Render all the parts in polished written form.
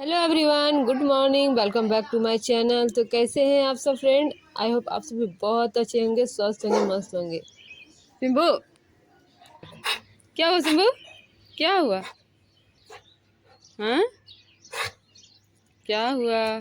Hello everyone, good morning. Welcome back to my channel. तो कैसे हैं आप सब फ्रेंड? आई होप आप सभी बहुत अच्छे होंगे, स्वस्थ होंगे, मस्त होंगे। सिम्बू, क्या हुआ सिम्बू? क्या हुआ? हाँ, क्या हुआ?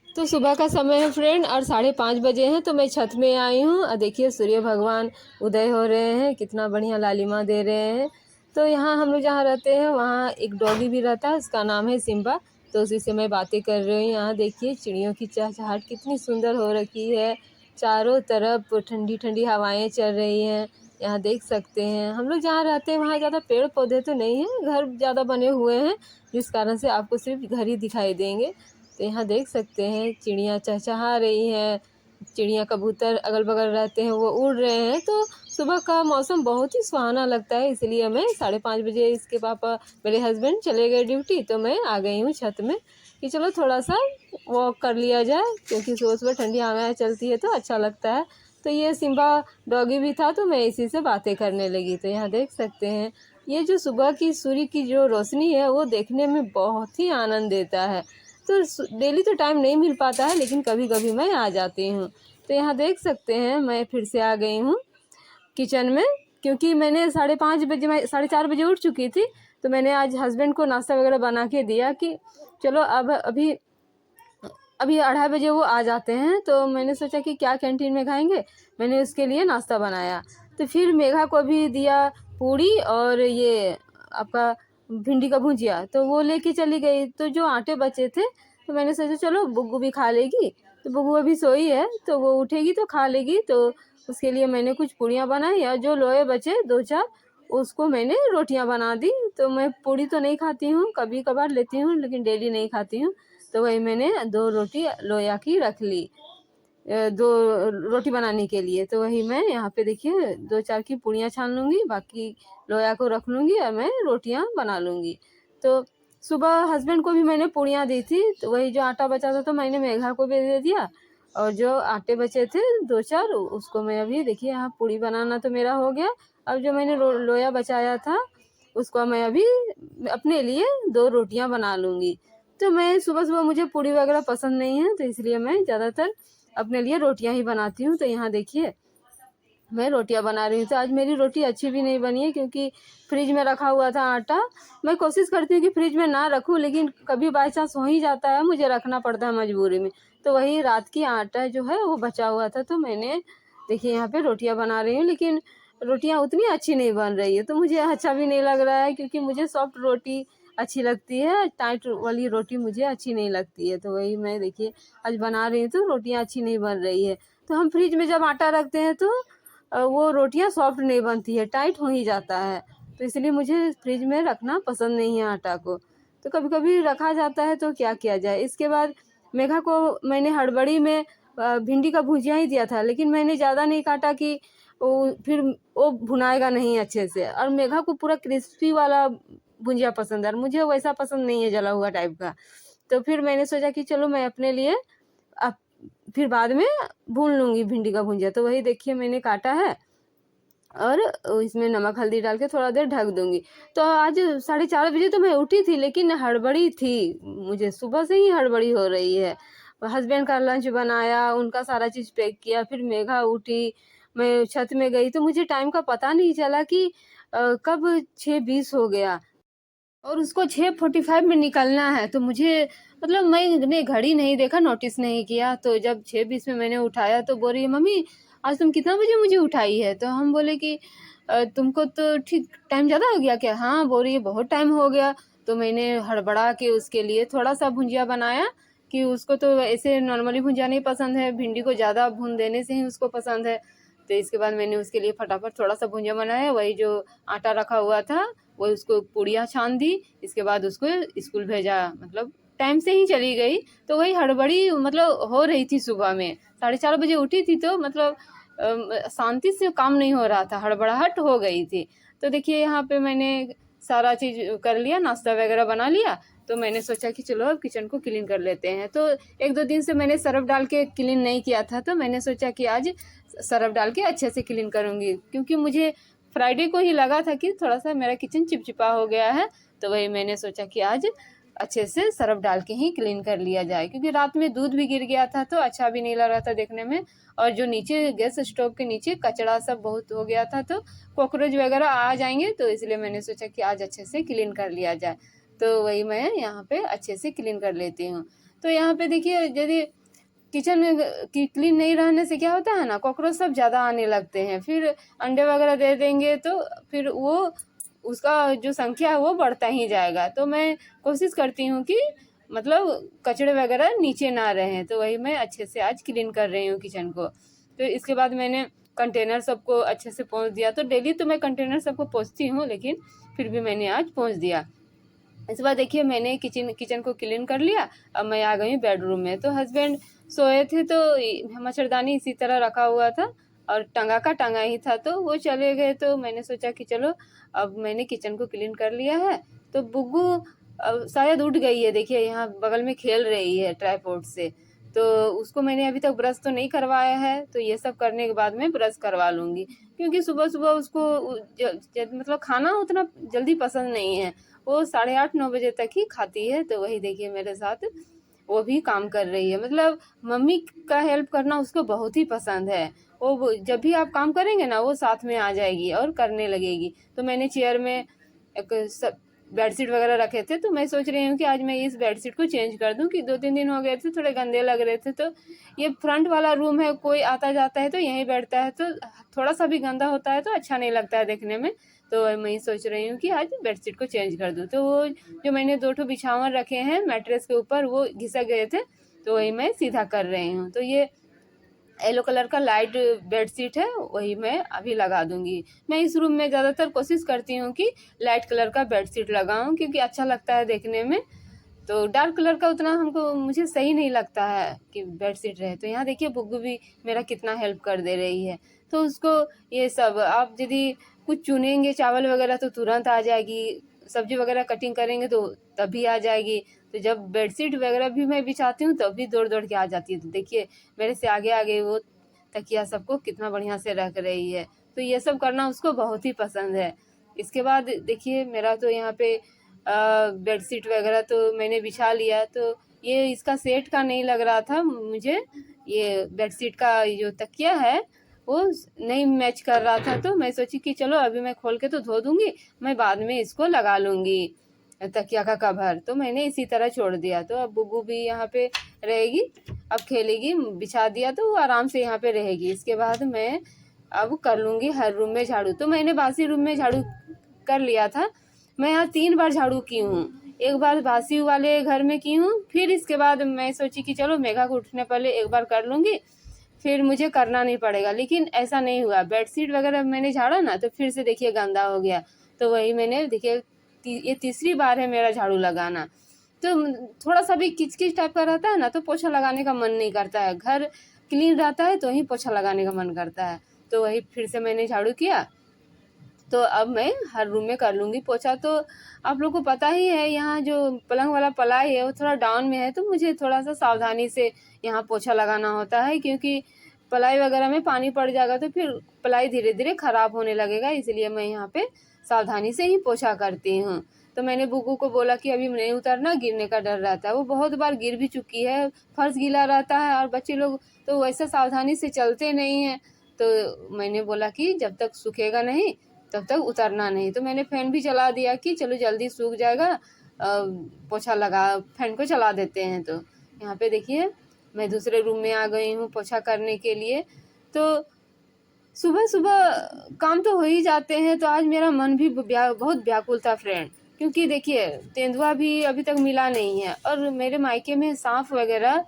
तो सुबह का समय है फ्रेंड और 5:30 बजे हैं। तो मैं छत में आई हूँ और देखिए सूर्य भगवान उदय हो रहे हैं, कितना बढ़िया लालिमा दे रहे हैं। तो यहाँ हम लोग जहाँ रहते हैं वहाँ एक डॉगी भी रहता है, उसका नाम है सिम्बा। तो उसी से मैं बातें कर रही हूँ। यहाँ देखिए चिड़ियों की चहचहाहट कितनी सुंदर हो रखी है। चारों तरफ ठंडी ठंडी हवाएं चल रही हैं। यहाँ देख सकते हैं हम लोग जहाँ रहते हैं वहाँ ज़्यादा पेड़ पौधे तो नहीं हैं, घर ज़्यादा बने हुए हैं, जिस कारण से आपको सिर्फ घर ही दिखाई देंगे। तो यहाँ देख सकते हैं चिड़ियाँ चहचहा रही हैं। चिड़िया कबूतर अगल बगल रहते हैं, वो उड़ रहे हैं। तो सुबह का मौसम बहुत ही सुहाना लगता है, इसलिए मैं 5:30 बजे इसके पापा मेरे हस्बैंड चले गए ड्यूटी, तो मैं आ गई हूँ छत में कि चलो थोड़ा सा वॉक कर लिया जाए, क्योंकि सुबह सुबह ठंडी हवाएं चलती है तो अच्छा लगता है। तो ये सिम्बा डॉगी भी था, तो मैं इसी से बातें करने लगी। तो यहाँ देख सकते हैं ये जो सुबह की सूर्य की जो रोशनी है वो देखने में बहुत ही आनंद देता है। तो डेली तो टाइम नहीं मिल पाता है, लेकिन कभी कभी मैं आ जाती हूँ। तो यहाँ देख सकते हैं मैं फिर से आ गई हूँ किचन में, क्योंकि मैंने 5:30 बजे, मैं 4:30 बजे उठ चुकी थी। तो मैंने आज हस्बैंड को नाश्ता वगैरह बना के दिया कि चलो अब अभी अभी 2:30 बजे वो आ जाते हैं। तो मैंने सोचा कि क्या कैंटीन में खाएंगे, मैंने उसके लिए नाश्ता बनाया। तो फिर मेघा को भी दिया पूड़ी और ये आपका भिंडी का भुजिया, तो वो लेके चली गई। तो जो आटे बचे थे तो मैंने सोचा चलो बुग्गू भी खा लेगी। तो बुग्गू अभी सोई है, तो वो उठेगी तो खा लेगी। तो उसके लिए मैंने कुछ पूड़ियाँ बनाई और जो लोए बचे 2-4 उसको मैंने रोटियां बना दी। तो मैं पूड़ी तो नहीं खाती हूँ, कभी कभार लेती हूँ, लेकिन डेली नहीं खाती हूँ। तो वही मैंने 2 रोटी लोया की रख ली, 2 रोटी बनाने के लिए। तो वही मैं यहाँ पे देखिए 2-4 की पूड़ियाँ छान लूँगी, बाकी लोया को रख लूँगी और मैं रोटियाँ बना लूँगी। तो सुबह हस्बैंड को भी मैंने पूड़ियाँ दी थी, तो वही जो आटा बचा था तो मैंने मेघा को भी दे दिया। और जो आटे बचे थे 2-4 उसको मैं अभी देखिए यहाँ पूड़ी बनाना तो मेरा हो गया। अब जो मैंने लोया बचाया था उसको मैं अभी अपने लिए 2 रोटियाँ बना लूँगी। तो मैं सुबह सुबह मुझे पूड़ी वगैरह पसंद नहीं है, तो इसलिए मैं ज़्यादातर अपने लिए रोटियां ही बनाती हूँ। तो यहाँ देखिए मैं रोटियां बना रही हूँ। तो आज मेरी रोटी अच्छी भी नहीं बनी है, क्योंकि फ्रिज में रखा हुआ था आटा। मैं कोशिश करती हूँ कि फ्रिज में ना रखूँ, लेकिन कभी बाई चांस हो ही जाता है, मुझे रखना पड़ता है मजबूरी में। तो वही रात की आटा जो है वो बचा हुआ था, तो मैंने देखिए यहाँ पे रोटियां बना रही हूँ। लेकिन रोटियां उतनी अच्छी नहीं बन रही है, तो मुझे अच्छा भी नहीं लग रहा है, क्योंकि मुझे सॉफ्ट रोटी अच्छी लगती है, टाइट वाली रोटी मुझे अच्छी नहीं लगती है। तो वही मैं देखिए आज बना रही हूँ, तो रोटियां अच्छी नहीं बन रही है। तो हम फ्रिज में जब आटा रखते हैं तो वो रोटियां सॉफ्ट नहीं बनती है, टाइट हो ही जाता है। तो इसलिए मुझे फ्रिज में रखना पसंद नहीं है आटा को। तो कभी कभी रखा जाता है, तो क्या किया जाए। इसके बाद मेघा को मैंने हड़बड़ी में भिंडी का भुजिया ही दिया था, लेकिन मैंने ज़्यादा नहीं काटा कि फिर वो भुनाएगा नहीं अच्छे से। और मेघा को पूरा क्रिस्पी वाला भुजिया पसंद है और मुझे वैसा पसंद नहीं है, जला हुआ टाइप का। तो फिर मैंने सोचा कि चलो मैं अपने लिए अब फिर बाद में भून लूँगी भिंडी का भुजिया। तो वही देखिए मैंने काटा है और इसमें नमक हल्दी डाल के थोड़ा देर ढक दूँगी। तो आज 4:30 बजे तो मैं उठी थी, लेकिन हड़बड़ी थी, मुझे सुबह से ही हड़बड़ी हो रही है। हस्बैंड का लंच बनाया, उनका सारा चीज़ पैक किया, फिर मेघा उठी, मैं छत में गई, तो मुझे टाइम का पता नहीं चला कि कब 6:20 हो गया और उसको 6:45 में निकलना है। तो मुझे मतलब मैंने घड़ी नहीं देखा, नोटिस नहीं किया। तो जब 6:20 में मैंने उठाया तो बोल रही है, मम्मी आज तुम कितना बजे मुझे उठाई है? तो हम बोले कि तुमको तो ठीक टाइम ज़्यादा हो गया क्या? हाँ, बोल रही है बहुत टाइम हो गया। तो मैंने हड़बड़ा के उसके लिए थोड़ा सा भुजिया बनाया, कि उसको तो ऐसे नॉर्मली भुजिया नहीं पसंद है, भिंडी को ज़्यादा भून देने से ही उसको पसंद है। तो इसके बाद मैंने उसके लिए फटाफट थोड़ा सा भुजिया बनाया, वही जो आटा रखा हुआ था वही उसको पूड़ियाँ छान दी। इसके बाद उसको स्कूल भेजा, मतलब टाइम से ही चली गई। तो वही हड़बड़ी मतलब हो रही थी सुबह में, 4:30 बजे उठी थी, तो मतलब शांति से काम नहीं हो रहा था, हड़बड़ाहट हो गई थी। तो देखिए यहाँ पे मैंने सारा चीज़ कर लिया, नाश्ता वगैरह बना लिया। तो मैंने सोचा कि चलो अब किचन को क्लीन कर लेते हैं। तो 1-2 दिन से मैंने सर्फ डाल के क्लीन नहीं किया था, तो मैंने सोचा कि आज सर्फ डाल के अच्छे से क्लीन करूँगी, क्योंकि मुझे फ्राइडे को ही लगा था कि थोड़ा सा मेरा किचन चिपचिपा हो गया है। तो वही मैंने सोचा कि आज अच्छे से सर्फ डाल के ही क्लीन कर लिया जाए, क्योंकि रात में दूध भी गिर गया था तो अच्छा भी नहीं लग रहा था देखने में। और जो नीचे गैस स्टोव के नीचे कचरा सब बहुत हो गया था तो कॉकरोच वगैरह आ जाएंगे, तो इसलिए मैंने सोचा कि आज अच्छे से क्लीन कर लिया जाए। तो वही मैं यहाँ पे अच्छे से क्लीन कर लेती हूँ। तो यहाँ पे देखिए, यदि किचन में क्लीन नहीं रहने से क्या होता है ना, कॉकरोच सब ज़्यादा आने लगते हैं, फिर अंडे वगैरह दे देंगे तो फिर वो उसका जो संख्या है वो बढ़ता ही जाएगा। तो मैं कोशिश करती हूँ कि मतलब कचड़े वगैरह नीचे ना रहें। तो वही मैं अच्छे से आज क्लीन कर रही हूँ किचन को। तो इसके बाद मैंने कंटेनर सबको अच्छे से पोंछ दिया। तो डेली तो मैं कंटेनर सबको पोंछती हूँ, लेकिन फिर भी मैंने आज पोंछ दिया। इसके बाद देखिए मैंने किचन को क्लीन कर लिया। अब मैं आ गई बेडरूम में। तो हस्बैंड सोए थे तो मच्छरदानी इसी तरह रखा हुआ था और टंगा ही था, तो वो चले गए। तो मैंने सोचा कि चलो अब मैंने किचन को क्लीन कर लिया है। तो बुग्गू शायद उठ गई है, देखिए यहाँ बगल में खेल रही है ट्राइपॉड से। तो उसको मैंने अभी तक ब्रश तो नहीं करवाया है, तो ये सब करने के बाद मैं ब्रश करवा लूँगी, क्योंकि सुबह सुबह उसको मतलब खाना उतना जल्दी पसंद नहीं है। वो 8:30-9 बजे तक ही खाती है। तो वही देखिए मेरे साथ वो भी काम कर रही है। मतलब मम्मी का हेल्प करना उसको बहुत ही पसंद है। वो जब भी आप काम करेंगे ना, वो साथ में आ जाएगी और करने लगेगी। तो मैंने चेयर में एक बेडशीट वगैरह रखे थे, तो मैं सोच रही हूँ कि आज मैं इस बेडशीट को चेंज कर दूँ, कि 2-3 दिन हो गए थे थोड़े गंदे लग रहे थे। तो ये फ्रंट वाला रूम है, कोई आता जाता है तो यहीं बैठता है, तो थोड़ा सा भी गंदा होता है तो अच्छा नहीं लगता है देखने में। तो मैं सोच रही हूँ कि आज बेडशीट को चेंज कर दूँ। तो वो जो मैंने 2 बिछावन रखे हैं मैट्रेस के ऊपर, वो घिसक गए थे, तो वही मैं सीधा कर रही हूँ। तो ये येलो कलर का लाइट बेडशीट है, वही मैं अभी लगा दूंगी। मैं इस रूम में ज़्यादातर कोशिश करती हूँ कि लाइट कलर का बेडशीट लगाऊं, क्योंकि अच्छा लगता है देखने में। तो डार्क कलर का उतना मुझे सही नहीं लगता है कि बेडशीट रहे। तो यहाँ देखिए बुग्गू भी मेरा कितना हेल्प कर दे रही है। तो उसको ये सब आप यदि कुछ चुनेंगे चावल वगैरह तो तुरंत आ जाएगी, सब्जी वगैरह कटिंग करेंगे तो तभी आ जाएगी। तो जब बेडशीट वगैरह भी मैं बिछाती हूँ तब भी दौड़ दौड़ के आ जाती है। तो देखिए मेरे से आगे आगे वो तकिया सबको कितना बढ़िया से रख रही है। तो ये सब करना उसको बहुत ही पसंद है। इसके बाद देखिए मेरा तो यहाँ पे बेडशीट वगैरह तो मैंने बिछा लिया। तो ये इसका सेट का नहीं लग रहा था मुझे, ये बेडशीट का जो तकिया है वो नहीं मैच कर रहा था। तो मैं सोची कि चलो अभी मैं खोल के तो धो दूंगी, मैं बाद में इसको लगा लूँगी तकिया का कवर। तो मैंने इसी तरह छोड़ दिया। तो अब बुग्गू भी यहाँ पे रहेगी, अब खेलेगी, बिछा दिया तो वो आराम से यहाँ पे रहेगी। इसके बाद मैं अब कर लूँगी हर रूम में झाड़ू। तो मैंने बासी रूम में झाड़ू कर लिया था। मैं यहाँ 3 बार झाड़ू की हूँ। एक बार बासी वाले घर में की हूँ, फिर इसके बाद मैं सोची कि चलो मेघा को उठने पहले एक बार कर लूँगी, फिर मुझे करना नहीं पड़ेगा। लेकिन ऐसा नहीं हुआ, बेडशीट वगैरह मैंने झाड़ा ना तो फिर से देखिए गंदा हो गया। तो वही मैंने देखिए ये तीसरी बार है मेरा झाड़ू लगाना। तो थोड़ा सा भी किचकिच टाइप का रहता है ना तो पोछा लगाने का मन नहीं करता है। घर क्लीन रहता है तो ही पोछा लगाने का मन करता है। तो वही फिर से मैंने झाड़ू किया। तो अब मैं हर रूम में कर लूँगी पोछा। तो आप लोग को पता ही है यहाँ जो पलंग वाला पलाई है वो थोड़ा डाउन में है, तो मुझे थोड़ा सा सावधानी से यहाँ पोछा लगाना होता है, क्योंकि पलाई वगैरह में पानी पड़ जाएगा तो फिर पलाई धीरे धीरे ख़राब होने लगेगा। इसलिए मैं यहाँ पे सावधानी से ही पोछा करती हूँ। तो मैंने बुग्गू को बोला कि अभी नहीं उतरना, गिरने का डर रहता है। वो बहुत बार गिर भी चुकी है, फर्श गीला रहता है और बच्चे लोग तो वैसा सावधानी से चलते नहीं हैं। तो मैंने बोला कि जब तक सूखेगा नहीं तब तक उतरना नहीं। तो मैंने फ़ैन भी चला दिया कि चलो जल्दी सूख जाएगा, पोछा लगा फ़ैन को चला देते हैं। तो यहाँ पे देखिए मैं दूसरे रूम में आ गई हूँ पोछा करने के लिए। तो सुबह सुबह काम तो हो ही जाते हैं। तो आज मेरा मन भी बहुत व्याकुल था फ्रेंड, क्योंकि देखिए तेंदुआ भी अभी तक मिला नहीं है और मेरे मायके में सांप वगैरह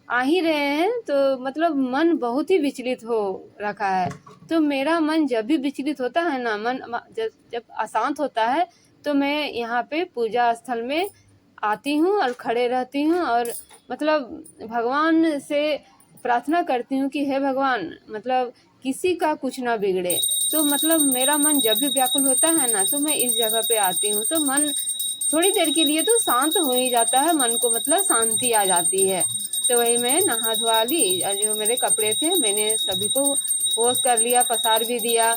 आ ही रहे हैं। तो मतलब मन बहुत ही विचलित हो रखा है। तो मेरा मन जब भी विचलित होता है ना, मन जब अशांत होता है तो मैं यहाँ पे पूजा स्थल में आती हूँ और खड़े रहती हूँ और मतलब भगवान से प्रार्थना करती हूँ कि हे भगवान मतलब किसी का कुछ ना बिगड़े। तो मतलब मेरा मन जब भी व्याकुल होता है ना तो मैं इस जगह पे आती हूँ, तो मन थोड़ी देर के लिए तो शांत हो ही जाता है, मन को मतलब शांति आ जाती है। तो वही मैं नहा धोवा ली और जो मेरे कपड़े थे मैंने सभी को वॉश कर लिया, पसार भी दिया।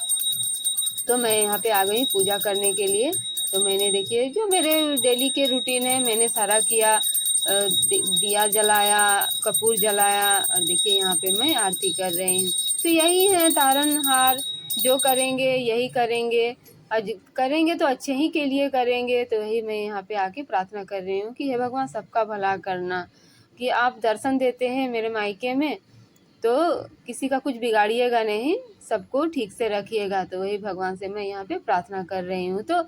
तो मैं यहाँ पे आ गई पूजा करने के लिए। तो मैंने देखिए जो मेरे डेली के रूटीन है मैंने सारा किया, दिया जलाया, कपूर जलाया, और देखिए यहाँ पे मैं आरती कर रही हूँ। तो यही है तारनहार, जो करेंगे यही करेंगे, आज करेंगे तो अच्छे ही के लिए करेंगे। तो यही मैं यहाँ पे आके प्रार्थना कर रही हूँ कि हे भगवान सबका भला करना, कि आप दर्शन देते हैं मेरे मायके में तो किसी का कुछ बिगाड़िएगा नहीं, सबको ठीक से रखिएगा। तो वही भगवान से मैं यहाँ पे प्रार्थना कर रही हूँ। तो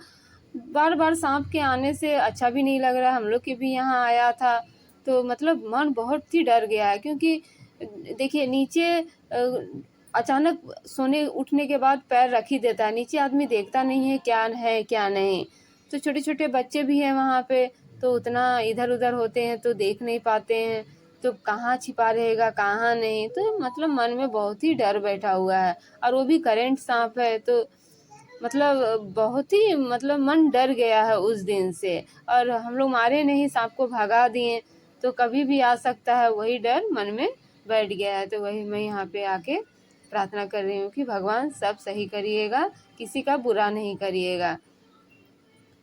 बार बार सांप के आने से अच्छा भी नहीं लग रहा। हम लोग के भी यहाँ आया था तो मतलब मन बहुत ही डर गया है, क्योंकि देखिए नीचे अचानक सोने उठने के बाद पैर रख ही देता है, नीचे आदमी देखता नहीं है क्या नहीं। तो छोटे छोटे बच्चे भी हैं वहाँ पे, तो उतना इधर उधर होते हैं तो देख नहीं पाते हैं, तो कहाँ छिपा रहेगा कहाँ नहीं। तो मतलब मन में बहुत ही डर बैठा हुआ है, और वो भी करंट सांप है। तो मतलब बहुत ही मतलब मन डर गया है उस दिन से, और हम लोग मारे नहीं, सांप को भगा दिए, तो कभी भी आ सकता है, वही डर मन में बैठ गया है। तो वही मैं यहाँ पे आके प्रार्थना कर रही हूँ कि भगवान सब सही करिएगा, किसी का बुरा नहीं करिएगा।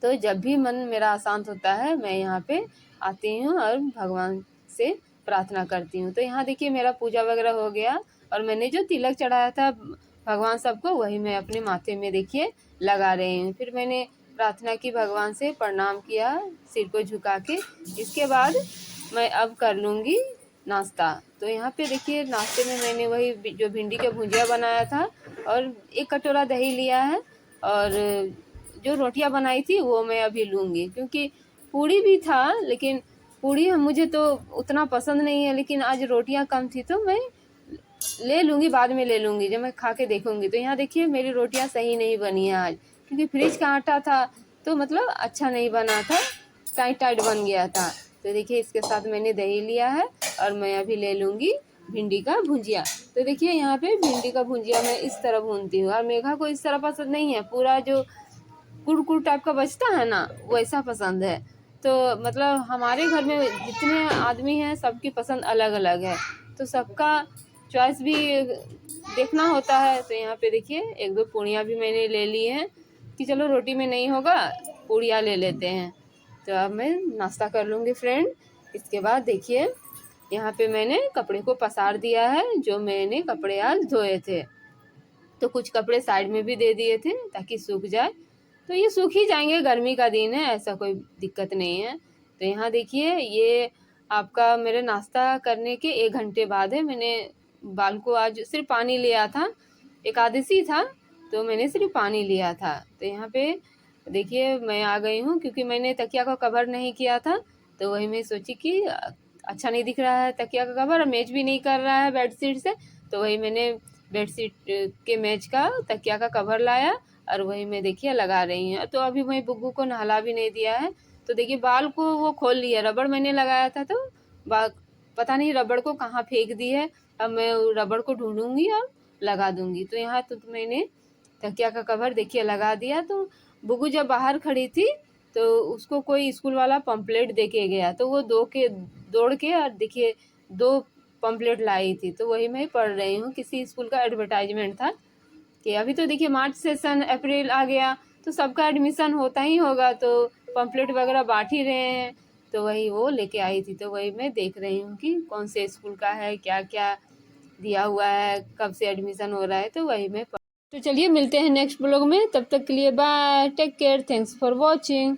तो जब भी मन मेरा अशांत होता है मैं यहाँ पे आती हूँ और भगवान से प्रार्थना करती हूँ। तो यहाँ देखिए मेरा पूजा वगैरह हो गया, और मैंने जो तिलक चढ़ाया था भगवान सबको वही मैं अपने माथे में देखिए लगा रही हूँ। फिर मैंने प्रार्थना की, भगवान से प्रणाम किया सिर को झुका के। इसके बाद मैं अब कर लूँगी नाश्ता। तो यहाँ पे देखिए नाश्ते में मैंने वही जो भिंडी का भुजिया बनाया था और 1 कटोरा दही लिया है, और जो रोटियां बनाई थी वो मैं अभी लूँगी, क्योंकि पूड़ी भी था लेकिन पूड़ी मुझे तो उतना पसंद नहीं है, लेकिन आज रोटियां कम थी तो मैं ले लूँगी, बाद में ले लूँगी जब मैं खा के देखूँगी। तो यहाँ देखिए मेरी रोटियां सही नहीं बनी है आज, क्योंकि फ्रिज का आटा था तो मतलब अच्छा नहीं बना था, टाइट टाइट बन गया था। तो देखिए इसके साथ मैंने दही लिया है, और मैं अभी ले लूँगी भिंडी का भुजिया। तो देखिए यहाँ पे भिंडी का भुजिया मैं इस तरह भूनती हूँ, और मेघा को इस तरह पसंद नहीं है, पूरा जो कुरकुर टाइप का बचता है ना वैसा पसंद है। तो मतलब हमारे घर में जितने आदमी हैं सबकी पसंद अलग अलग है, तो सबका चॉइस भी देखना होता है। तो यहाँ पे देखिए 1-2 पूड़ियाँ भी मैंने ले ली हैं कि चलो रोटी में नहीं होगा पूड़ियाँ ले लेते हैं। तो अब मैं नाश्ता कर लूँगी फ्रेंड। इसके बाद देखिए यहाँ पे मैंने कपड़े को पसार दिया है, जो मैंने कपड़े आज धोए थे, तो कुछ कपड़े साइड में भी दे दिए थे ताकि सूख जाए। तो ये सूख ही जाएंगे, गर्मी का दिन है, ऐसा कोई दिक्कत नहीं है। तो यहाँ देखिए ये आपका मेरे नाश्ता करने के 1 घंटे बाद है। मैंने बाल को आज सिर्फ पानी लिया था, एकादशी था तो मैंने सिर्फ पानी लिया था। तो यहाँ पे देखिए मैं आ गई हूँ, क्योंकि मैंने तकिया का कवर नहीं किया था, तो वही मैं सोची कि अच्छा नहीं दिख रहा है तकिया का कवर, और मैच भी नहीं कर रहा है बेडशीट से, तो वही मैंने बेडशीट के मैच का तकिया का कवर लाया, और वही मैं देखिए लगा रही हूँ। तो अभी मैं बुग्गू को नहला भी नहीं दिया है, तो देखिए बाल को वो खोल लिया, रबड़ मैंने लगाया था तो पता नहीं रबड़ को कहाँ फेंक दी है। अब मैं रबड़ को ढूंढूंगी और लगा दूंगी। तो यहाँ तो मैंने तकिया का कवर देखिए लगा दिया। तो बुग्गू जब बाहर खड़ी थी तो उसको कोई स्कूल वाला पम्पलेट दे के गया, तो वो दौड़ के और देखिए 2 पम्पलेट लाई थी, तो वही मैं पढ़ रही हूँ। किसी स्कूल का एडवर्टाइजमेंट था कि अभी तो देखिए मार्च सेशन अप्रैल आ गया तो सबका एडमिशन होता ही होगा, तो पम्पलेट वगैरह बांट ही रहे हैं, तो वही वो लेके आई थी। तो वही मैं देख रही हूँ कि कौन से स्कूल का है, क्या क्या दिया हुआ है, कब से एडमिशन हो रहा है, तो वही मैं तो चलिए मिलते हैं नेक्स्ट ब्लॉग में, तब तक के लिए bye, take care, thanks for watching.